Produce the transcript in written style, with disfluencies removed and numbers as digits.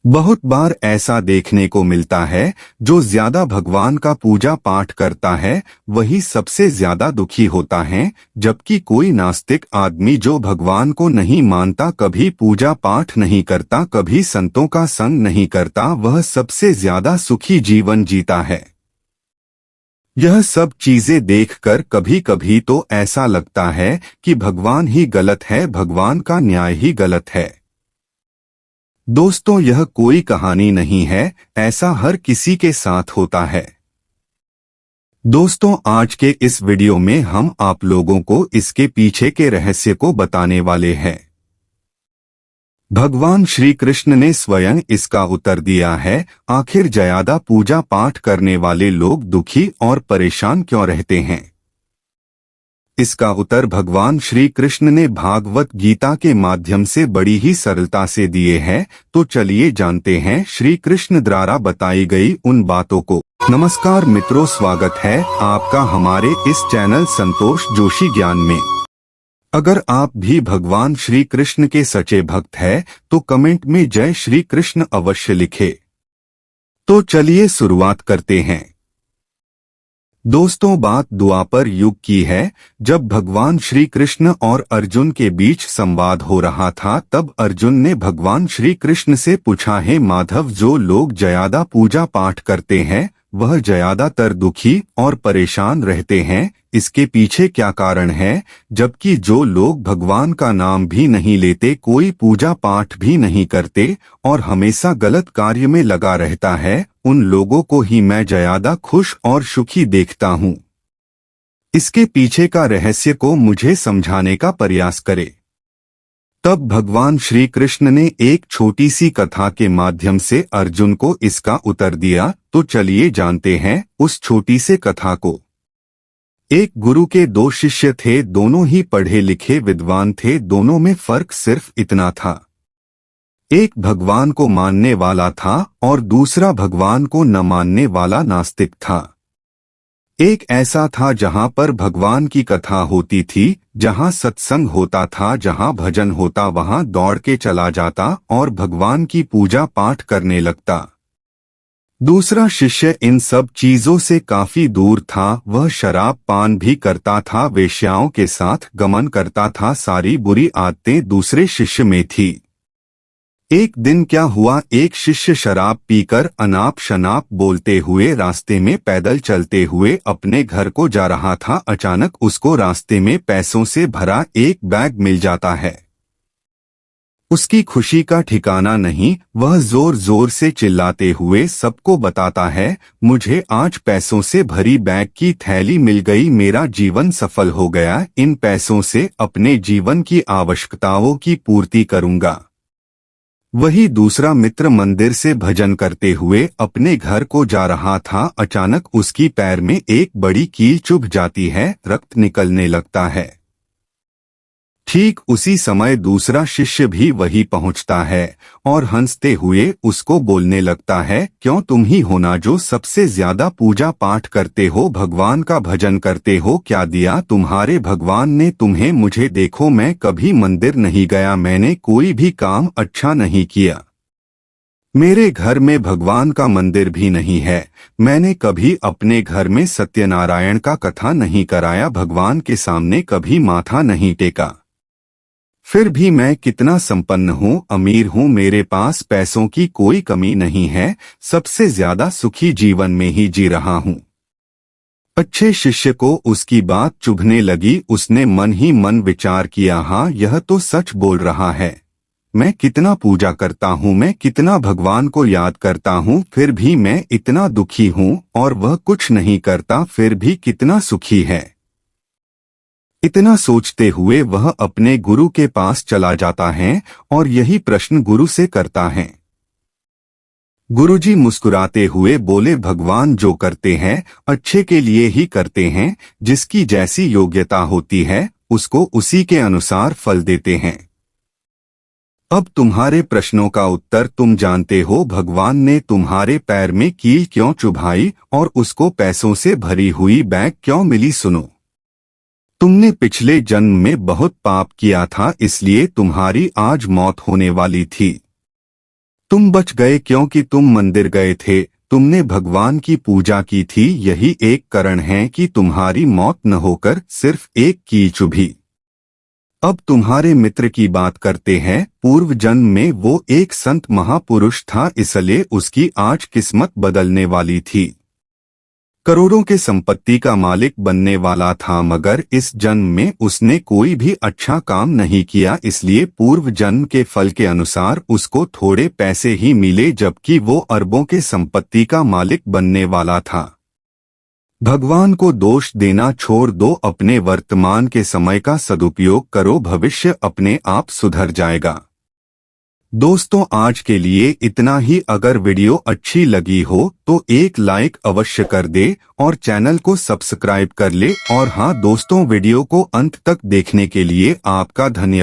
बहुत बार ऐसा देखने को मिलता है, जो ज्यादा भगवान का पूजा पाठ करता है वही सबसे ज्यादा दुखी होता है, जबकि कोई नास्तिक आदमी जो भगवान को नहीं मानता, कभी पूजा पाठ नहीं करता, कभी संतों का संग नहीं करता, वह सबसे ज्यादा सुखी जीवन जीता है। यह सब चीजें देखकर कभी कभी तो ऐसा लगता है कि भगवान ही गलत है, भगवान का न्याय ही गलत है। दोस्तों, यह कोई कहानी नहीं है, ऐसा हर किसी के साथ होता है। दोस्तों, आज के इस वीडियो में हम आप लोगों को इसके पीछे के रहस्य को बताने वाले हैं। भगवान श्री कृष्ण ने स्वयं इसका उत्तर दिया है। आखिर ज्यादा पूजा पाठ करने वाले लोग दुखी और परेशान क्यों रहते हैं? इसका उत्तर भगवान श्री कृष्ण ने भागवत गीता के माध्यम से बड़ी ही सरलता से दिए हैं। तो चलिए जानते हैं श्री कृष्ण द्वारा बताई गई उन बातों को। नमस्कार मित्रों, स्वागत है आपका हमारे इस चैनल संतोष जोशी ज्ञान में। अगर आप भी भगवान श्री कृष्ण के सच्चे भक्त हैं तो कमेंट में जय श्री कृष्ण अवश्य लिखें। तो चलिए शुरुआत करते हैं। दोस्तों, बात द्वापर युग की है, जब भगवान श्री कृष्ण और अर्जुन के बीच संवाद हो रहा था। तब अर्जुन ने भगवान श्री कृष्ण से पूछा, हे माधव, जो लोग ज्यादा पूजा पाठ करते हैं वह ज्यादातर दुखी और परेशान रहते हैं, इसके पीछे क्या कारण है? जबकि जो लोग भगवान का नाम भी नहीं लेते, कोई पूजा पाठ भी नहीं करते और हमेशा गलत कार्य में लगा रहता है, उन लोगों को ही मैं ज्यादा खुश और सुखी देखता हूँ। इसके पीछे का रहस्य को मुझे समझाने का प्रयास करें। तब भगवान श्री कृष्ण ने एक छोटी सी कथा के माध्यम से अर्जुन को इसका उत्तर दिया। तो चलिए जानते हैं उस छोटी से कथा को। एक गुरु के दो शिष्य थे, दोनों ही पढ़े लिखे विद्वान थे। दोनों में फर्क सिर्फ इतना था, एक भगवान को मानने वाला था और दूसरा भगवान को न मानने वाला नास्तिक था। एक ऐसा था जहां पर भगवान की कथा होती थी, जहां सत्संग होता था, जहां भजन होता, वहां दौड़ के चला जाता और भगवान की पूजा पाठ करने लगता। दूसरा शिष्य इन सब चीजों से काफी दूर था। वह शराब पान भी करता था, वेश्याओं के साथ गमन करता था, सारी बुरी आदतें दूसरे शिष्य में थी। एक दिन क्या हुआ, एक शिष्य शराब पीकर अनाप शनाप बोलते हुए रास्ते में पैदल चलते हुए अपने घर को जा रहा था। अचानक उसको रास्ते में पैसों से भरा एक बैग मिल जाता है। उसकी खुशी का ठिकाना नहीं। वह जोर जोर से चिल्लाते हुए सबको बताता है, मुझे आज पैसों से भरी बैग की थैली मिल गई, मेरा जीवन सफल हो गया, इन पैसों से अपने जीवन की आवश्यकताओं की पूर्ति करूंगा। वही दूसरा मित्र मंदिर से भजन करते हुए अपने घर को जा रहा था। अचानक उसकी पैर में एक बड़ी कील चुभ जाती है, रक्त निकलने लगता है। ठीक उसी समय दूसरा शिष्य भी वही पहुंचता है और हंसते हुए उसको बोलने लगता है, क्यों तुम ही हो ना जो सबसे ज्यादा पूजा पाठ करते हो, भगवान का भजन करते हो, क्या दिया तुम्हारे भगवान ने तुम्हें? मुझे देखो, मैं कभी मंदिर नहीं गया, मैंने कोई भी काम अच्छा नहीं किया, मेरे घर में भगवान का मंदिर भी नहीं है, मैंने कभी अपने घर में सत्यनारायण का कथा नहीं कराया, भगवान के सामने कभी माथा नहीं टेका, फिर भी मैं कितना संपन्न हूँ, अमीर हूँ, मेरे पास पैसों की कोई कमी नहीं है, सबसे ज्यादा सुखी जीवन में ही जी रहा हूँ। अच्छे शिष्य को उसकी बात चुभने लगी। उसने मन ही मन विचार किया, हाँ, यह तो सच बोल रहा है, मैं कितना पूजा करता हूँ, मैं कितना भगवान को याद करता हूँ, फिर भी मैं इतना दुखी हूँ, और वह कुछ नहीं करता फिर भी कितना सुखी है। इतना सोचते हुए वह अपने गुरु के पास चला जाता है और यही प्रश्न गुरु से करता है। गुरुजी मुस्कुराते हुए बोले, भगवान जो करते हैं अच्छे के लिए ही करते हैं, जिसकी जैसी योग्यता होती है उसको उसी के अनुसार फल देते हैं। अब तुम्हारे प्रश्नों का उत्तर तुम जानते हो, भगवान ने तुम्हारे पैर में कील क्यों चुभाई और उसको पैसों से भरी हुई बैग क्यों मिली? सुनो, तुमने पिछले जन्म में बहुत पाप किया था, इसलिए तुम्हारी आज मौत होने वाली थी। तुम बच गए क्योंकि तुम मंदिर गए थे, तुमने भगवान की पूजा की थी। यही एक कारण है कि तुम्हारी मौत न होकर सिर्फ एक की चुभी। अब तुम्हारे मित्र की बात करते हैं। पूर्व जन्म में वो एक संत महापुरुष था, इसलिए उसकी आज किस्मत बदलने वाली थी। करोड़ों के संपत्ति का मालिक बनने वाला था, मगर इस जन्म में उसने कोई भी अच्छा काम नहीं किया, इसलिए पूर्व जन्म के फल के अनुसार उसको थोड़े पैसे ही मिले, जबकि वो अरबों के संपत्ति का मालिक बनने वाला था। भगवान को दोष देना छोड़ दो, अपने वर्तमान के समय का सदुपयोग करो, भविष्य अपने आप सुधर जाएगा। दोस्तों, आज के लिए इतना ही। अगर वीडियो अच्छी लगी हो तो एक लाइक अवश्य कर दे और चैनल को सब्सक्राइब कर ले। और हाँ दोस्तों, वीडियो को अंत तक देखने के लिए आपका धन्यवाद।